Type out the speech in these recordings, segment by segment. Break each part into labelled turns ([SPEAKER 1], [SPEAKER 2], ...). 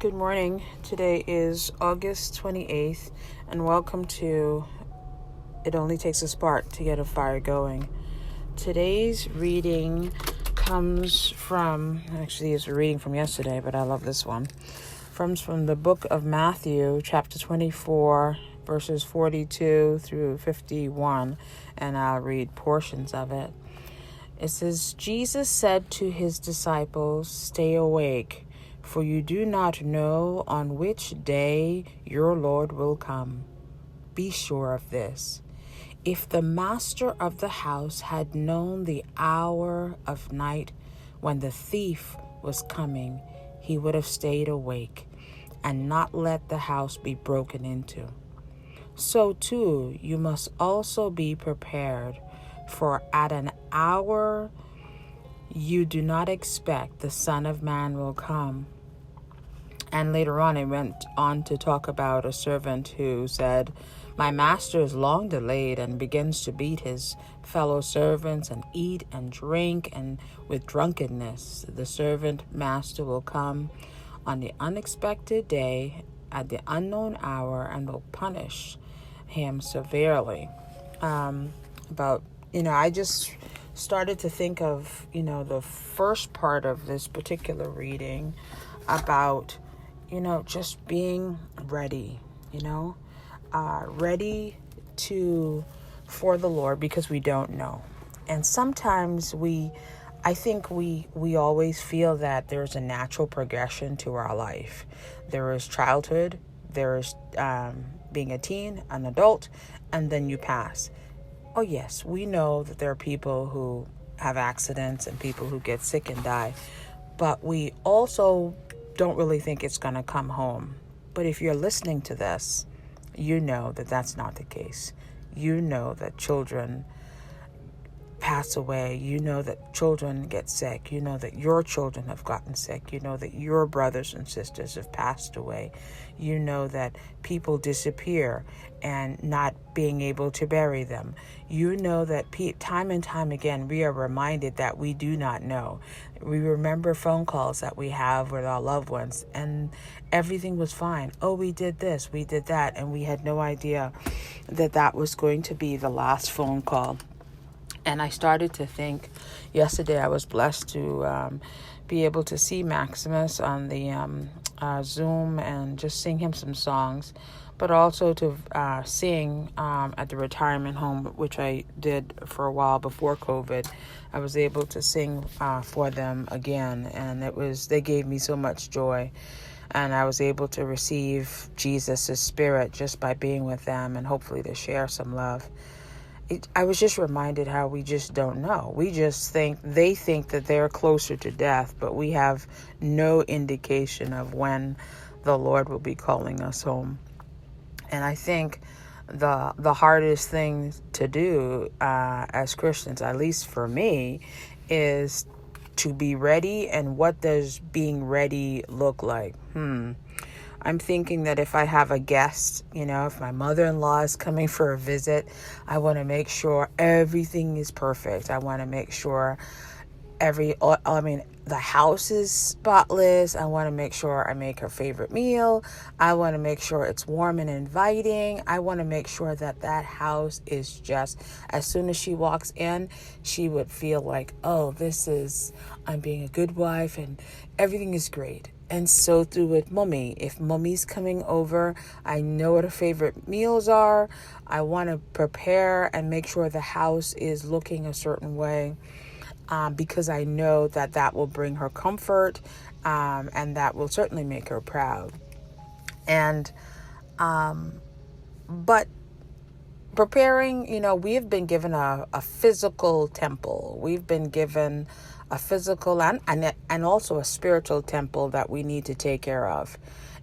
[SPEAKER 1] Good morning. Today is August 28th, and welcome to It Only Takes a Spark to Get a Fire Going. Today's reading comes from, actually it's a reading from yesterday, but I love this one. Comes from the book of Matthew, chapter 24, verses 42 through 51, and I'll read portions of it. It says, Jesus said to his disciples, "Stay awake, for you do not know on which day your Lord will come. Be sure of this. If the master of the house had known the hour of night when the thief was coming, he would have stayed awake and not let the house be broken into. So too, you must also be prepared, for at an hour you do not expect the Son of Man will come." And later on, it went on to talk about a servant who said, "My master is long delayed," and begins to beat his fellow servants and eat and drink, and with drunkenness, the servant master will come on the unexpected day at the unknown hour and will punish him severely. I just started to think of, the first part of this particular reading about just being ready, ready for the Lord, because we don't know. And sometimes I think we always feel that there's a natural progression to our life. There is childhood, there is being a teen, an adult, and then you pass. Oh yes, we know that there are people who have accidents and people who get sick and die, but we also don't really think it's going to come home. But if you're listening to this, you know that that's not the case. You know that children pass away. You know that children get sick. You know that your children have gotten sick. You know that your brothers and sisters have passed away. You know that people disappear and not being able to bury them. You know that time and time again, we are reminded that we do not know. We remember phone calls that we have with our loved ones, and everything was fine. Oh, we did this, we did that, and we had no idea that that was going to be the last phone call. And I started to think, yesterday I was blessed to be able to see Maximus on the Zoom and just sing him some songs, but also to sing at the retirement home, which I did for a while before COVID. I was able to sing for them again, and they gave me so much joy. And I was able to receive Jesus' spirit just by being with them, and hopefully to share some love. I was just reminded how we just don't know. We just they think that they're closer to death, but we have no indication of when the Lord will be calling us home. And I think the hardest thing to do as Christians, at least for me, is to be ready. And what does being ready look like? I'm thinking that if I have a guest, if my mother-in-law is coming for a visit, I want to make sure everything is perfect. I want to make sure the house is spotless. I want to make sure I make her favorite meal. I want to make sure it's warm and inviting. I want to make sure that house is just, as soon as she walks in, she would feel like, oh, I'm being a good wife and everything is great. And so too with mommy. If mommy's coming over, I know what her favorite meals are. I want to prepare and make sure the house is looking a certain way, because I know that will bring her comfort, and that will certainly make her proud. And but preparing, we have been given a physical temple. We've been given a physical and also a spiritual temple that we need to take care of.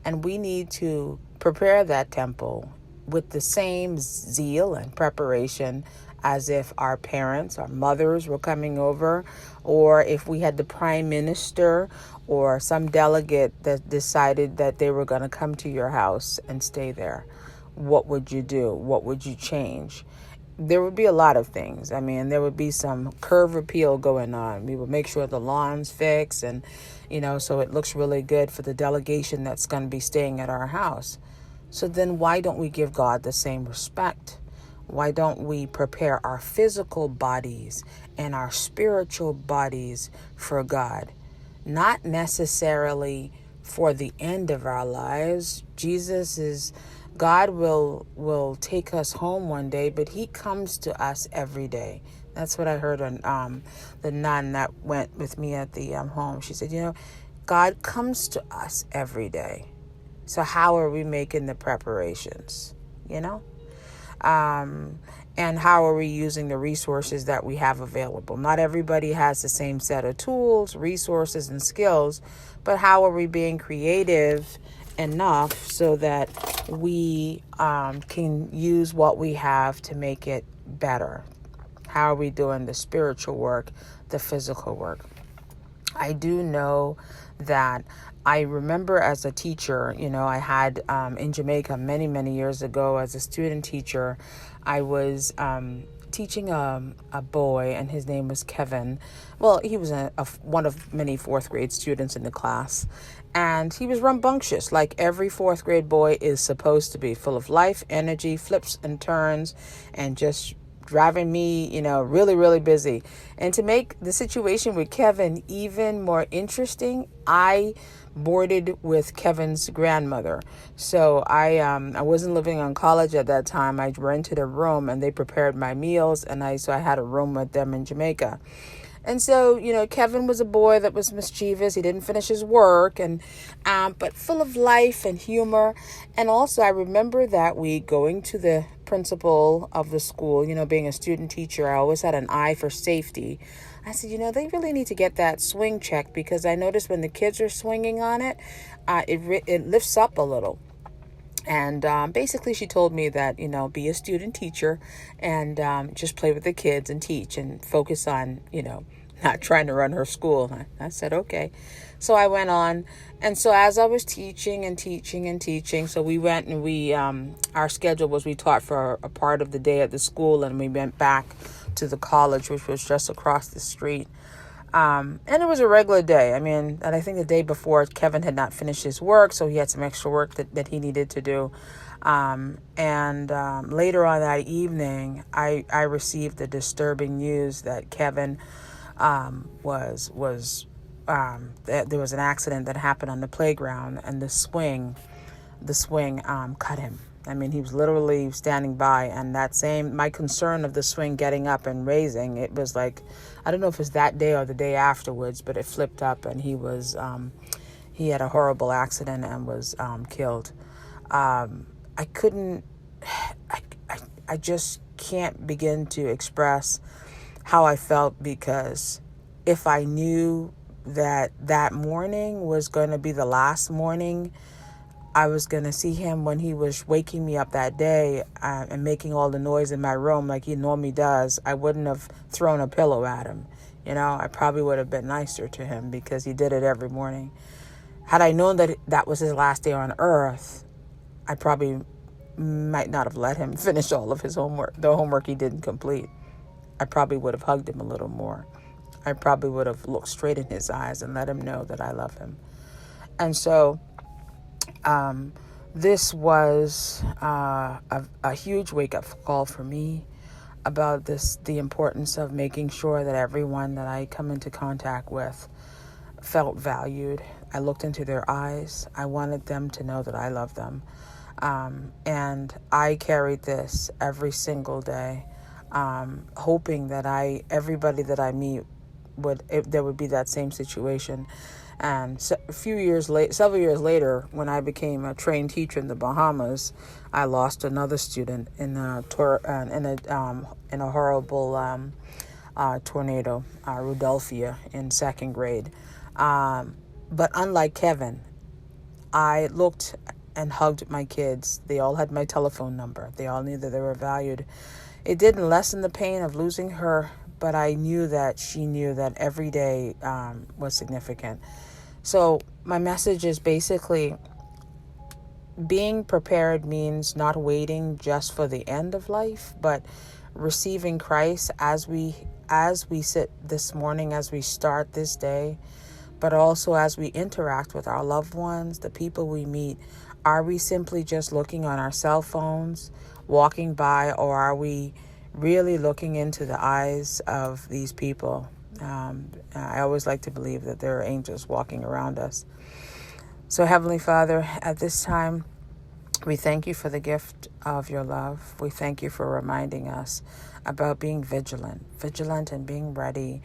[SPEAKER 1] And we need to prepare that temple with the same zeal and preparation as if our parents, our mothers were coming over, or if we had the prime minister or some delegate that decided that they were going to come to your house and stay there. What would you do? What would you change? there would be a lot of things. I mean, there would be some curb appeal going on. We would make sure the lawn's fixed and, so it looks really good for the delegation that's going to be staying at our house. So then why don't we give God the same respect? Why don't we prepare our physical bodies and our spiritual bodies for God? Not necessarily for the end of our lives. God will take us home one day, but he comes to us every day. That's what I heard on the nun that went with me at the home. She said, God comes to us every day. So how are we making the preparations? And how are we using the resources that we have available? Not everybody has the same set of tools, resources, and skills, but how are we being creative enough so that we can use what we have to make it better? How are we doing the spiritual work, the physical work? I do know that I remember as a teacher, I had in Jamaica many, many years ago as a student teacher, I was teaching a boy, and his name was Kevin. Well, he was one of many fourth grade students in the class, and he was rambunctious, like every fourth grade boy is supposed to be, full of life, energy, flips and turns, and just driving me, really, really busy. And to make the situation with Kevin even more interesting, I boarded with Kevin's grandmother. So I wasn't living on college at that time. I rented a room and they prepared my meals, and I had a room with them in Jamaica. And so, Kevin was a boy that was mischievous. He didn't finish his work, and but full of life and humor. And also, I remember that week going to the principal of the school, being a student teacher, I always had an eye for safety. I said, they really need to get that swing checked, because I noticed when the kids are swinging on it, it lifts up a little. And basically she told me that, be a student teacher and just play with the kids and teach and focus on, not trying to run her school. I said, okay. So I went on. And so as I was teaching, so we went and our schedule was we taught for a part of the day at the school, and we went back to the college, which was just across the street. And it was a regular day. And I think the day before Kevin had not finished his work, so he had some extra work that he needed to do. And later on that evening, I received the disturbing news that Kevin that there was an accident that happened on the playground, and the swing cut him. He was literally standing by, and my concern of the swing getting up and raising, it was like, I don't know if it was that day or the day afterwards, but it flipped up, and he had a horrible accident and was killed. I just can't begin to express how I felt, because if I knew that morning was going to be the last morning I was going to see him when he was waking me up that day and making all the noise in my room like he normally does, I wouldn't have thrown a pillow at him. I probably would have been nicer to him, because he did it every morning. Had I known that was his last day on earth, I probably might not have let him finish all of his homework, the homework he didn't complete. I probably would have hugged him a little more. I probably would have looked straight in his eyes and let him know that I love him. And so this was a huge wake-up call for me about the importance of making sure that everyone that I come into contact with felt valued. I looked into their eyes. I wanted them to know that I love them. And I carried this every single day, hoping that everybody that I meet there would be that same situation. And several years later, when I became a trained teacher in the Bahamas, I lost another student in a horrible tornado, Rudolphia, in second grade. But unlike Kevin, I looked and hugged my kids. They all had my telephone number. They all knew that they were valued. It didn't lessen the pain of losing her, but I knew that she knew that every day was significant. So my message is basically, being prepared means not waiting just for the end of life, but receiving Christ as we sit this morning, as we start this day, but also as we interact with our loved ones, the people we meet. Are we simply just looking on our cell phones, walking by, or are we really looking into the eyes of these people? I always like to believe that there are angels walking around us. So, Heavenly Father, at this time, we thank you for the gift of your love. We thank you for reminding us about being vigilant and being ready,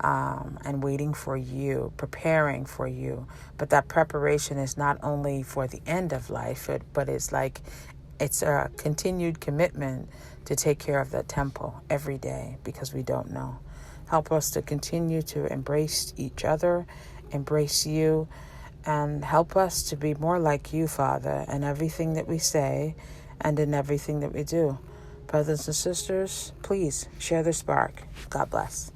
[SPEAKER 1] and waiting for you, preparing for you. But that preparation is not only for the end of life, but it's a continued commitment to take care of that temple every day, because we don't know. Help us to continue to embrace each other, embrace you, and help us to be more like you, Father, in everything that we say and in everything that we do. Brothers and sisters, please share the spark. God bless.